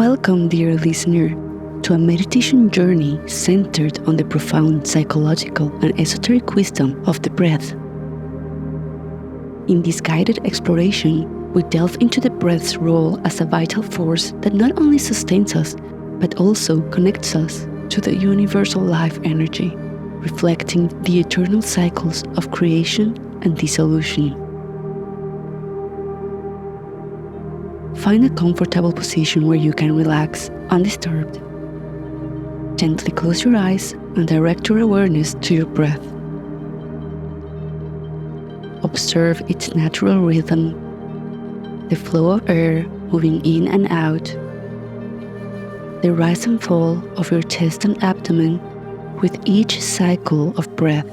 Welcome, dear listener, to a meditation journey centered on the profound psychological and esoteric wisdom of the breath. In this guided exploration, we delve into the breath's role as a vital force that not only sustains us, but also connects us to the universal life energy, reflecting the eternal cycles of creation and dissolution. Find a comfortable position where you can relax undisturbed. Gently close your eyes and direct your awareness to your breath. Observe its natural rhythm, the flow of air moving in and out, the rise and fall of your chest and abdomen with each cycle of breath.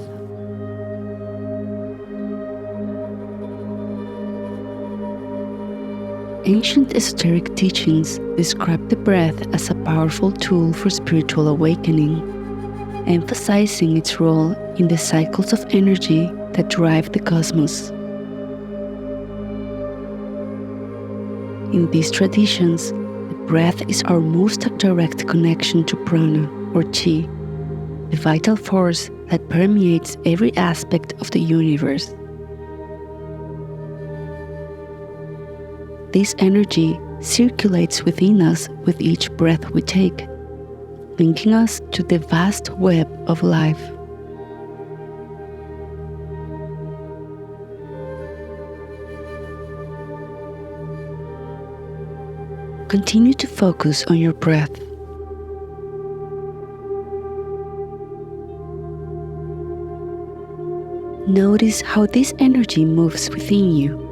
Ancient esoteric teachings describe the breath as a powerful tool for spiritual awakening, emphasizing its role in the cycles of energy that drive the cosmos. In these traditions, the breath is our most direct connection to prana, or chi, the vital force that permeates every aspect of the universe. This energy circulates within us with each breath we take, linking us to the vast web of life. Continue to focus on your breath. Notice how this energy moves within you,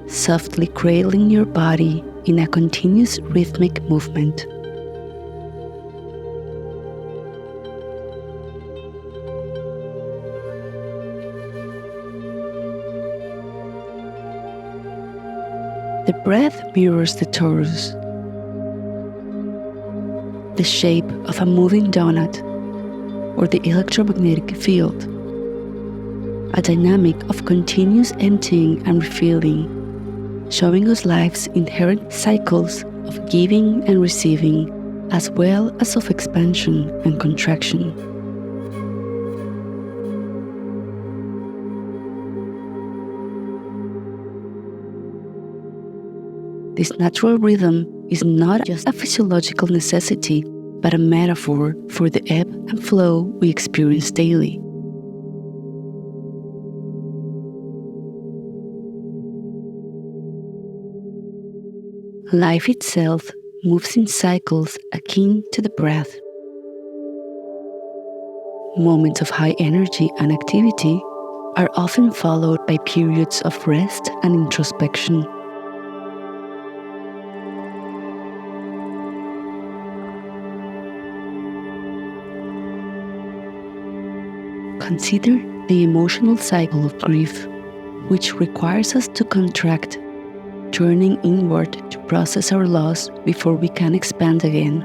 softly cradling your body in a continuous rhythmic movement. The breath mirrors the torus, the shape of a moving donut, or the electromagnetic field, a dynamic of continuous emptying and refilling, showing us life's inherent cycles of giving and receiving, as well as of expansion and contraction. This natural rhythm is not just a physiological necessity, but a metaphor for the ebb and flow we experience daily. Life itself moves in cycles akin to the breath. Moments of high energy and activity are often followed by periods of rest and introspection. Consider the emotional cycle of grief, which requires us to contract, turning inward to process our loss before we can expand again,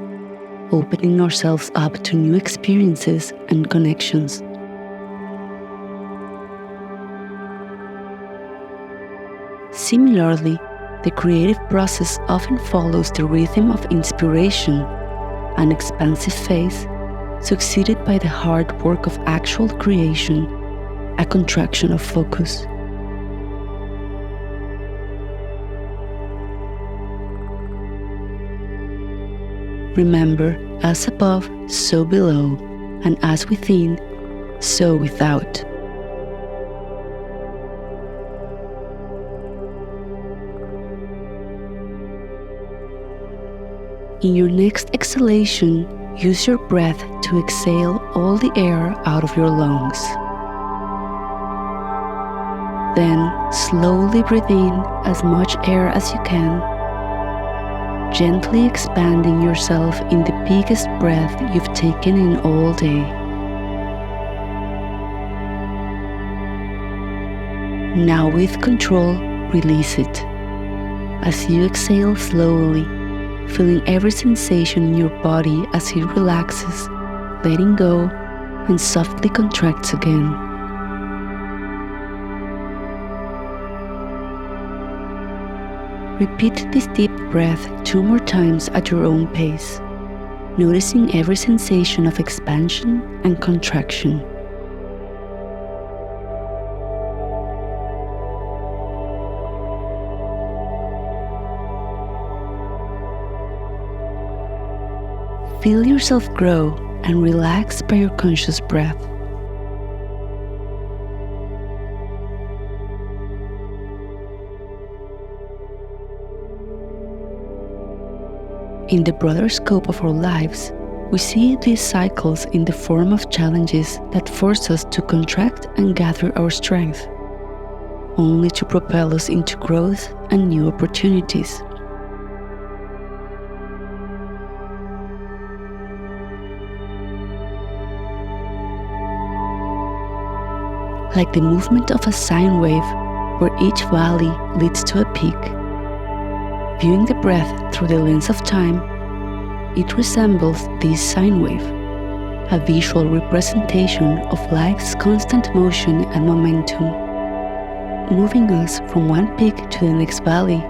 opening ourselves up to new experiences and connections. Similarly, the creative process often follows the rhythm of inspiration, an expansive phase, succeeded by the hard work of actual creation, a contraction of focus. Remember, as above, so below, and as within, so without. In your next exhalation, use your breath to exhale all the air out of your lungs. Then, slowly breathe in as much air as you can, gently expanding yourself in the biggest breath you've taken in all day. Now with control, release it. As you exhale slowly, feeling every sensation in your body as it relaxes, letting go, and softly contracts again. Repeat this deep breath 2 more times at your own pace, noticing every sensation of expansion and contraction. Feel yourself grow and relax by your conscious breath. In the broader scope of our lives, we see these cycles in the form of challenges that force us to contract and gather our strength, only to propel us into growth and new opportunities. Like the movement of a sine wave where each valley leads to a peak. Viewing the breath through the lens of time, it resembles this sine wave, a visual representation of life's constant motion and momentum, moving us from one peak to the next valley,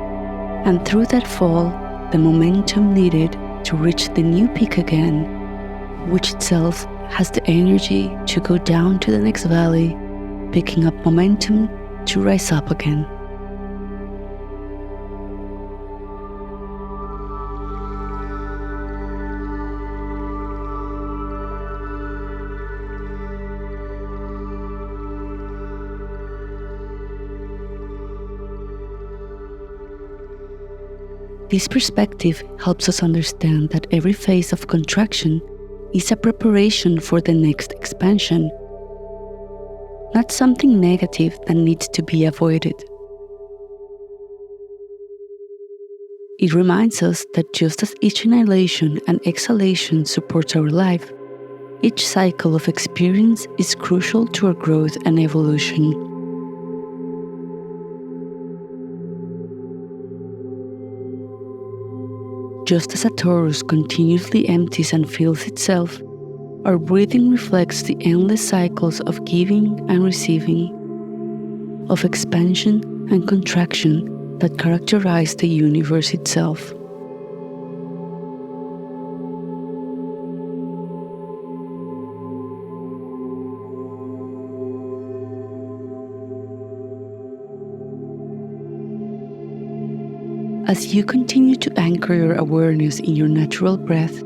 and through that fall, the momentum needed to reach the new peak again, which itself has the energy to go down to the next valley, picking up momentum to rise up again. This perspective helps us understand that every phase of contraction is a preparation for the next expansion, not something negative that needs to be avoided. It reminds us that just as each inhalation and exhalation supports our life, each cycle of experience is crucial to our growth and evolution. Just as a torus continuously empties and fills itself, our breathing reflects the endless cycles of giving and receiving, of expansion and contraction that characterize the universe itself. As you continue to anchor your awareness in your natural breath,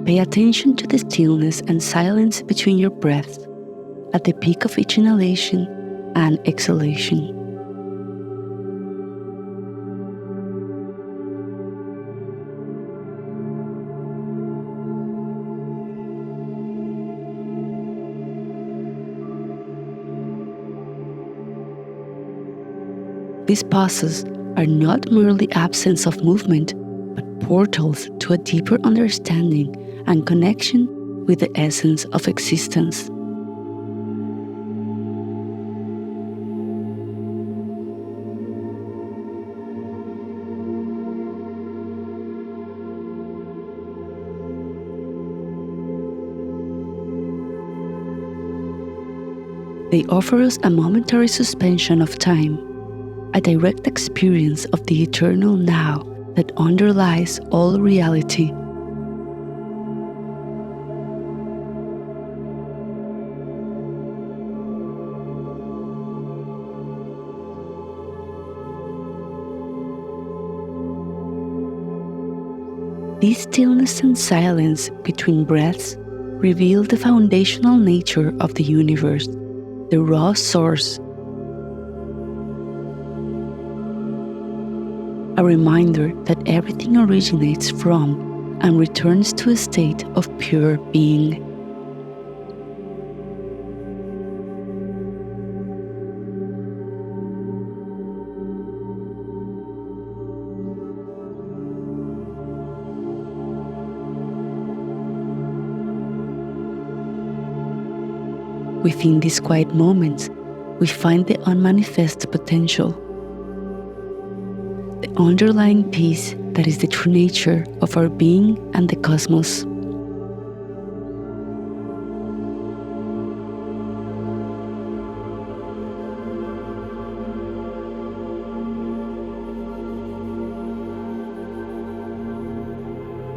pay attention to the stillness and silence between your breaths at the peak of each inhalation and exhalation. These pauses are not merely absence of movement, but portals to a deeper understanding and connection with the essence of existence. They offer us a momentary suspension of time, a direct experience of the eternal now that underlies all reality. This stillness and silence between breaths reveal the foundational nature of the universe, the raw source. A reminder that everything originates from and returns to a state of pure being. Within these quiet moments, we find the unmanifest potential, the underlying peace that is the true nature of our being and the cosmos.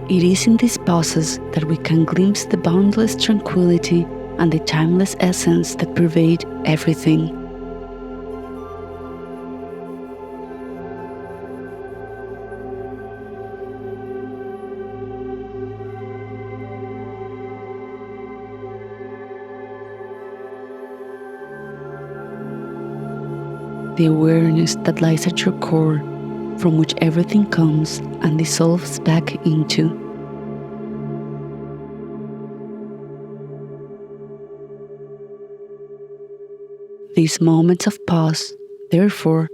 It is in these pauses that we can glimpse the boundless tranquility and the timeless essence that pervade everything. The awareness that lies at your core, from which everything comes and dissolves back into. These moments of pause, therefore,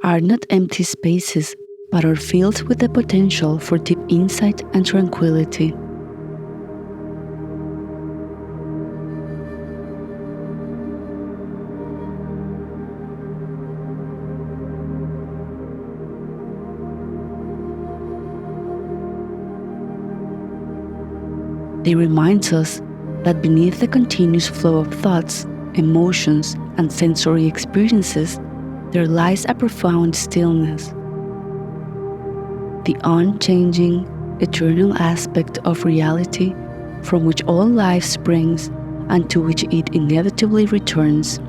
are not empty spaces, but are filled with the potential for deep insight and tranquility. They remind us that beneath the continuous flow of thoughts, emotions, and sensory experiences, there lies a profound stillness. The unchanging, eternal aspect of reality from which all life springs and to which it inevitably returns.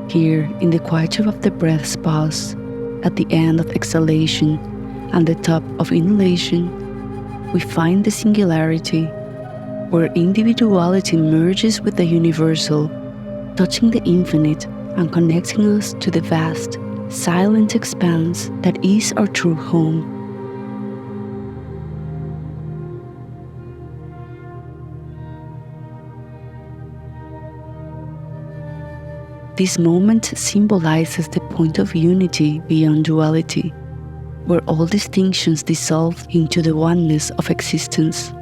Here, in the quietude of the breath's pause, at the end of exhalation and the top of inhalation, we find the singularity, where individuality merges with the universal, touching the infinite and connecting us to the vast, silent expanse that is our true home. This moment symbolizes the point of unity beyond duality, where all distinctions dissolve into the oneness of existence.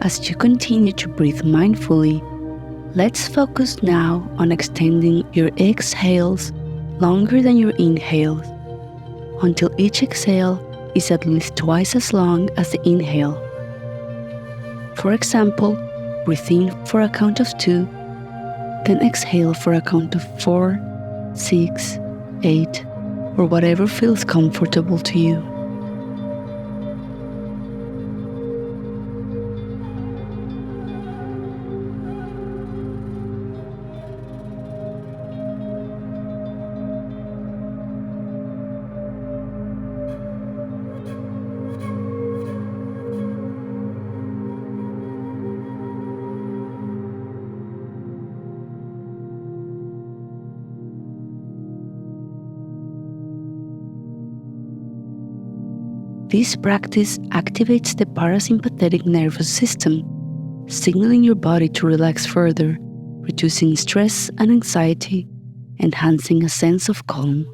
As you continue to breathe mindfully, let's focus now on extending your exhales longer than your inhales, until each exhale is at least twice as long as the inhale. For example, breathe in for a count of 2, then exhale for a count of 4, 6, 8, or whatever feels comfortable to you. This practice activates the parasympathetic nervous system, signaling your body to relax further, reducing stress and anxiety, enhancing a sense of calm.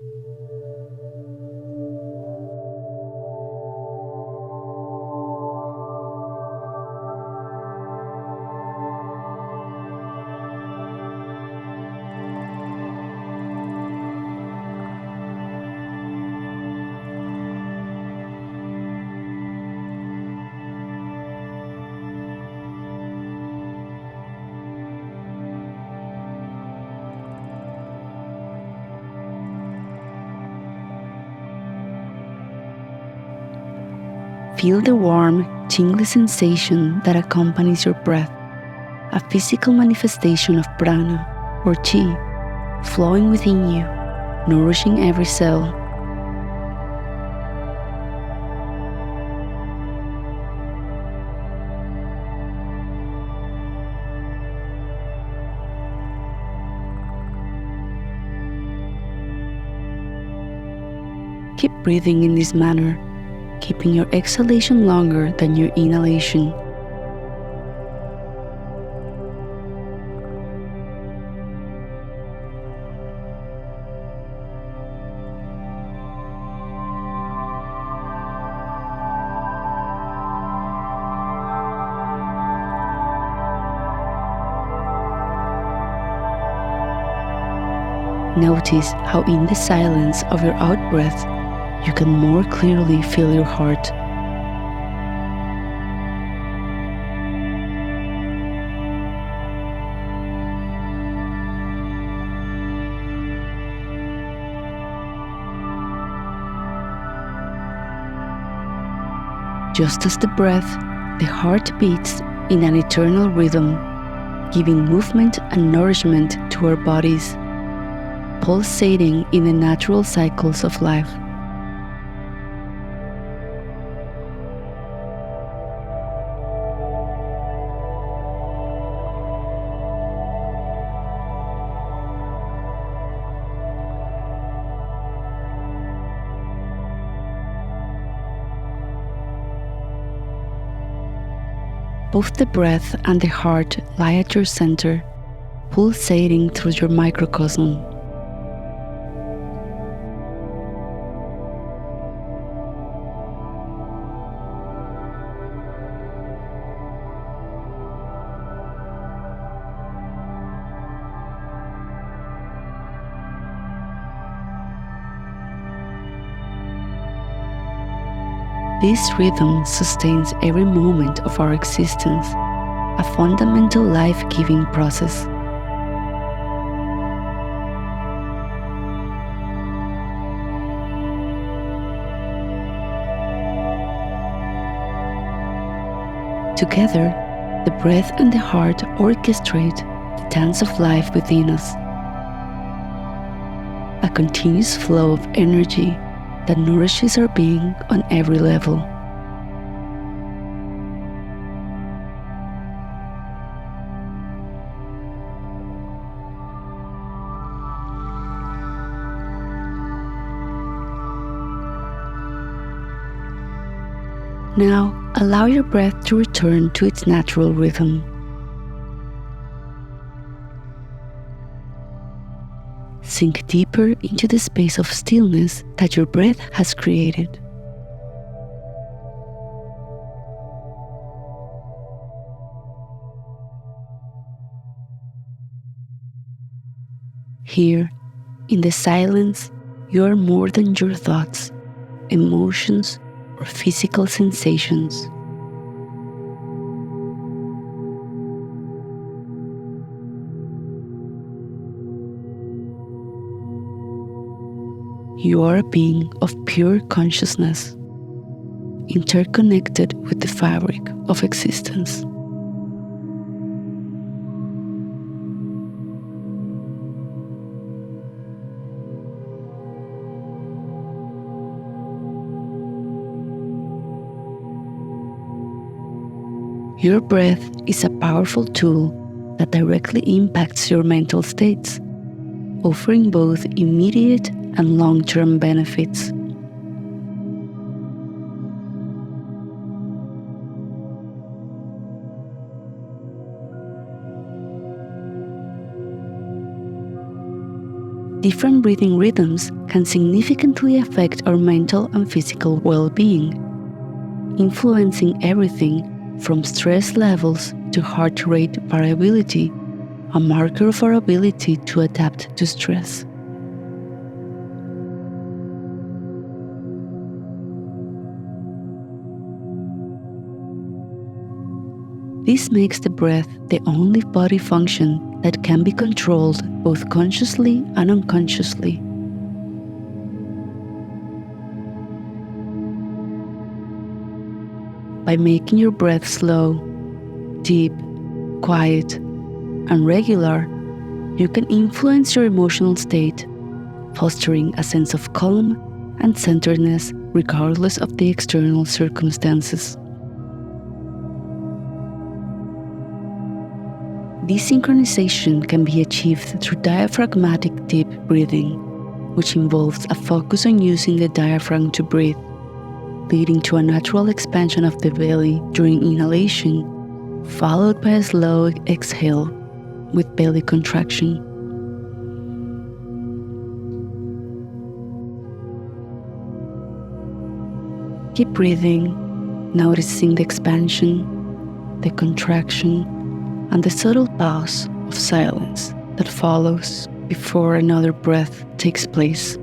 Feel the warm, tingly sensation that accompanies your breath, a physical manifestation of prana or chi flowing within you, nourishing every cell. Keep breathing in this manner, keeping your exhalation longer than your inhalation. Notice how in the silence of your out-breath, you can more clearly feel your heart. Just as the breath, the heart beats in an eternal rhythm, giving movement and nourishment to our bodies, pulsating in the natural cycles of life. Both the breath and the heart lie at your center, pulsating through your microcosm. This rhythm sustains every moment of our existence, a fundamental life-giving process. Together, the breath and the heart orchestrate the dance of life within us, a continuous flow of energy that nourishes our being on every level. Now, allow your breath to return to its natural rhythm. Sink deeper into the space of stillness that your breath has created. Here, in the silence, you are more than your thoughts, emotions, or physical sensations. You are a being of pure consciousness, interconnected with the fabric of existence. Your breath is a powerful tool that directly impacts your mental states, offering both immediate and long-term benefits. Different breathing rhythms can significantly affect our mental and physical well-being, influencing everything from stress levels to heart rate variability, a marker of our ability to adapt to stress. This makes the breath the only body function that can be controlled both consciously and unconsciously. By making your breath slow, deep, quiet, and regular, you can influence your emotional state, fostering a sense of calm and centeredness regardless of the external circumstances. This synchronization can be achieved through diaphragmatic deep breathing, which involves a focus on using the diaphragm to breathe, leading to a natural expansion of the belly during inhalation, followed by a slow exhale with belly contraction. Keep breathing, noticing the expansion, the contraction, and the subtle pause of silence that follows. before another breath takes place.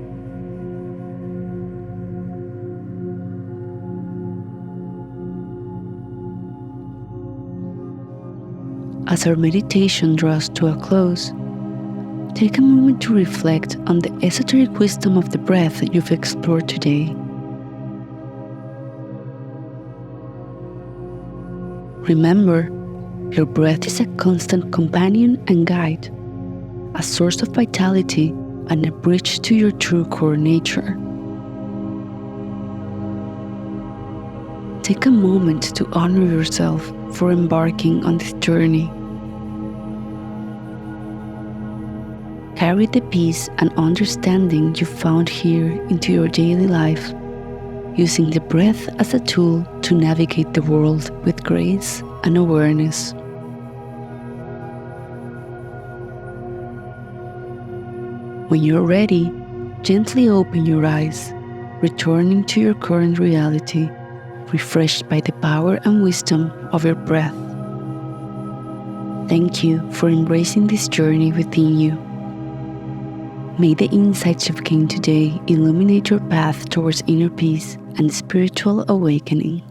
As our meditation draws to a close, take a moment to reflect on the esoteric wisdom of the breath that you've explored today. Remember, your breath is a constant companion and guide, a source of vitality and a bridge to your true core nature. Take a moment to honor yourself for embarking on this journey. Carry the peace and understanding you found here into your daily life, using the breath as a tool to navigate the world with grace and awareness. When you're ready, gently open your eyes, returning to your current reality, refreshed by the power and wisdom of your breath. Thank you for embracing this journey within you. May the insights you've gained today illuminate your path towards inner peace and spiritual awakening.